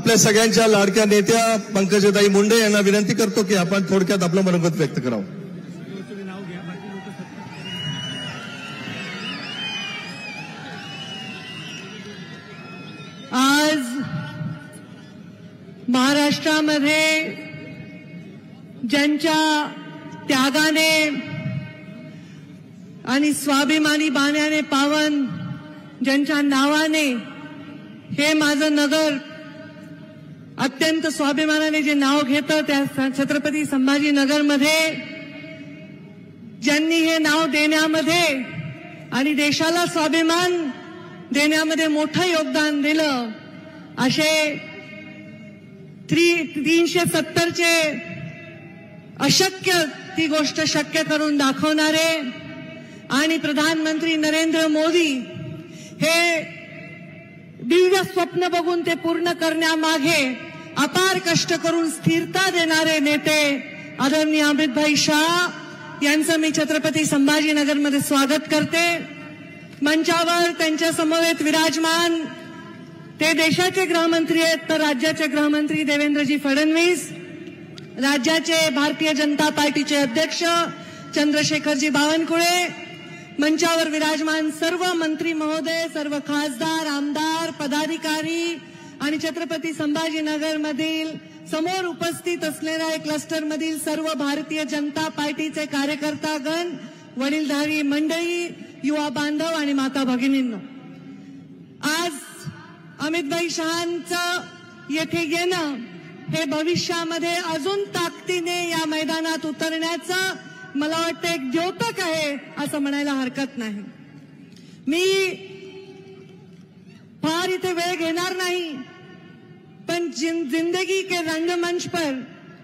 आपल्या सगळ्यांच्या लाडक्या नेत्या पंकजाताई मुंडे यांना विनंती करतो की आपण थोडक्यात आपलं मनोगत व्यक्त करावं. आज महाराष्ट्रामध्ये ज्यांच्या त्यागाने आणि स्वाभिमानी बाण्याने पावन ज्यांच्या नावाने हे माझं नगर अत्यंत स्वाभिमानाने जे नाव घेतं त्या छत्रपती संभाजीनगरमध्ये ज्यांनी हे नाव देण्यामध्ये आणि देशाला स्वाभिमान देण्यामध्ये मोठं योगदान दिलं असे 370चे अशक्य ती गोष्ट शक्य करून दाखवणारे आणि प्रधानमंत्री नरेंद्र मोदी हे दिव्य स्वप्न बघून ते पूर्ण करण्यामागे अपार कष्ट करून स्थिरता देणारे नेते आदरणीय अमितभाई शाह यांचं मी छत्रपती संभाजीनगरमध्ये स्वागत करते. मंचावर त्यांच्या समवेत विराजमान ते देशाचे गृहमंत्री आहेत तर राज्याचे गृहमंत्री देवेंद्रजी फडणवीस, राज्याचे भारतीय जनता पार्टीचे अध्यक्ष चंद्रशेखरजी बावनकुळे, मंचावर विराजमान सर्व मंत्री महोदय, सर्व खासदार, आमदार, पदाधिकारी आणि छत्रपती संभाजीनगरमधील समोर उपस्थित असलेल्या एक क्लस्टरमधील सर्व भारतीय जनता पार्टीचे कार्यकर्तागण, वडीलधारी मंडळी, युवा बांधव आणि माता भगिनींनो, आज अमितभाई शहांचं येथे येणं हे भविष्यामध्ये अजून ताकदीने या मैदानात उतरण्याचं मला वाटतं एक द्योतक आहे असं म्हणायला हरकत नाही. मी फार इथे वेळ घेणार नहीं, पण जिंदगी के रंगमंच पर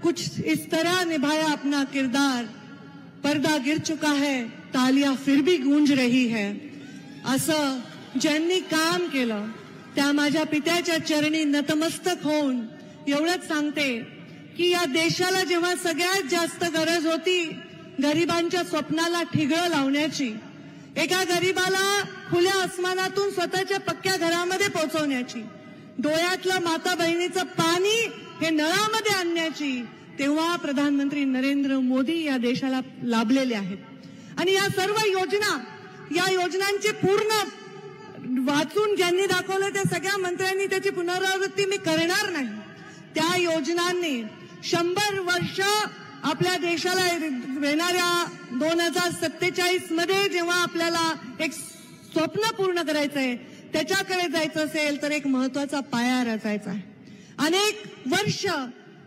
कुछ इस तरह निभाया अपना किरदार, पर्दा गिर चुका है तालियां फिर भी गूंज रही है. असं ज्यांनी काम केलं त्या माझ्या पित्याच्या चरणी नतमस्तक होऊन एवढंच सांगते की या देशाला जेव्हा सगळ्यात जास्त गरज होती गरिबांच्या स्वप्नाला ठिगळं लावण्याची, एका गरिबाला खुल्या आसमानातून स्वतःच्या पक्क्या घरामध्ये पोहोचवण्याची, डोळ्यातलं माता बहिणीचं पाणी हे नळामध्ये आणण्याची, तेव्हा प्रधानमंत्री नरेंद्र मोदी या देशाला लाभलेले आहेत. आणि या सर्व योजना, या योजनांची पूर्ण वाचून ज्यांनी दाखवलं त्या सगळ्या मंत्र्यांनी त्याची पुनरावृत्ती मी करणार नाही. त्या योजनांनी 100 वर्ष आपल्या देशाला येणाऱ्या 2047 मध्ये जेव्हा आपल्याला एक स्वप्न पूर्ण करायचंय, त्याच्याकडे जायचं असेल तर एक महत्वाचा पाया रचायचा आहे. अनेक वर्ष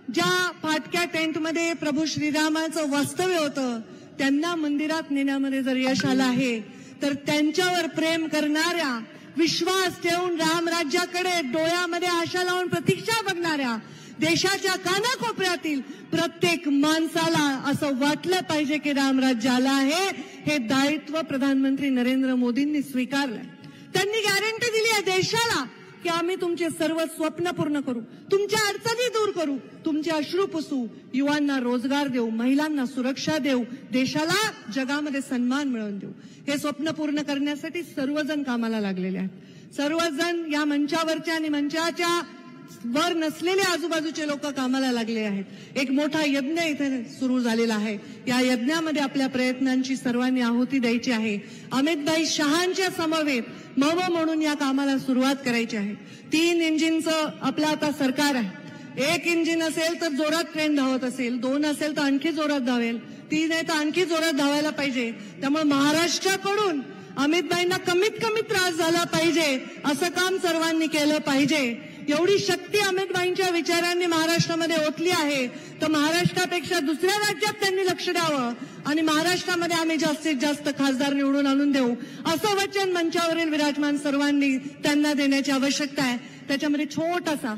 ज्या फाटक्या टेंटमध्ये प्रभू श्रीरामाचं वास्तव्य होतं त्यांना मंदिरात नेण्यामध्ये जर यश आलं आहे तर त्यांच्यावर प्रेम करणाऱ्या, विश्वास ठेवून रामराज्याकडे डोळ्यामध्ये आशा लावून प्रतीक्षा बघणाऱ्या देशाच्या कानाकोपऱ्यातील प्रत्येक माणसाला असं वाटलं पाहिजे की रामराज्य आलं आहे. हे दायित्व प्रधानमंत्री नरेंद्र मोदींनी स्वीकारलंय. त्यांनी गॅरंटी दिली आहे देशाला की आम्ही तुमचे सर्व स्वप्न पूर्ण करू, तुमच्या अडचणी दूर करू, तुमचे अश्रू पुसू, युवांना रोजगार देऊ, महिलांना सुरक्षा देऊ, देशाला जगामध्ये सन्मान मिळवून देऊ. हे स्वप्न पूर्ण करण्यासाठी सर्वजण कामाला लागलेले आहेत. सर्वजण या मंचावरच्या आणि मंचाच्या वर नसलेले आजूबाजूचे लोक कामाला लागले आहेत. एक मोठा यज्ञ इथे सुरू झालेला आहे. या यज्ञामध्ये आपल्या प्रयत्नांची सर्वांनी आहुती द्यायची आहे. अमितभाई शहांच्या समवेत मव म्हणून या कामाला सुरुवात करायची आहे. 3 इंजिनचं आपलं आता सरकार आहे. 1 इंजिन असेल तर जोरात ट्रेन धावत असेल, 2 असेल तर आणखी जोरात धावेल, 3 आहे तर आणखी जोरात धावायला पाहिजे. त्यामुळे महाराष्ट्राकडून अमितभाईंना कमीत कमी त्रास झाला पाहिजे असं काम सर्वांनी केलं पाहिजे. एवढी शक्ती अमितभाईंच्या विचारांनी महाराष्ट्रामध्ये ओतली आहे तर महाराष्ट्रापेक्षा दुसऱ्या राज्यात त्यांनी लक्ष द्यावं आणि महाराष्ट्रामध्ये आम्ही जास्तीत जास्त खासदार निवडून आणून देऊ असं वचन मंचावरील विराजमान सर्वांनी त्यांना देण्याची आवश्यकता आहे. त्याच्यामध्ये छोटासा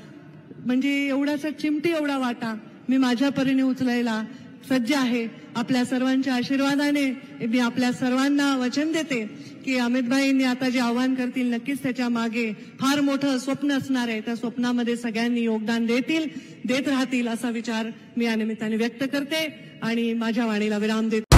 म्हणजे एवढासा चिमटी एवढा वाटा मी माझ्या परीने उचलायला सज्ज आहे. आपल्या सर्वांच्या आशीर्वादाने मी आपल्या सर्वांना वचन देते की अमितभाईंनी आता जे आवाहन करतील नक्कीच त्याच्या मागे फार मोठं स्वप्न असणार आहे. त्या स्वप्नामध्ये सगळ्यांनी योगदान देत राहतील असा विचार मी या निमित्ताने व्यक्त करते आणि माझ्या वाणीला विराम देते.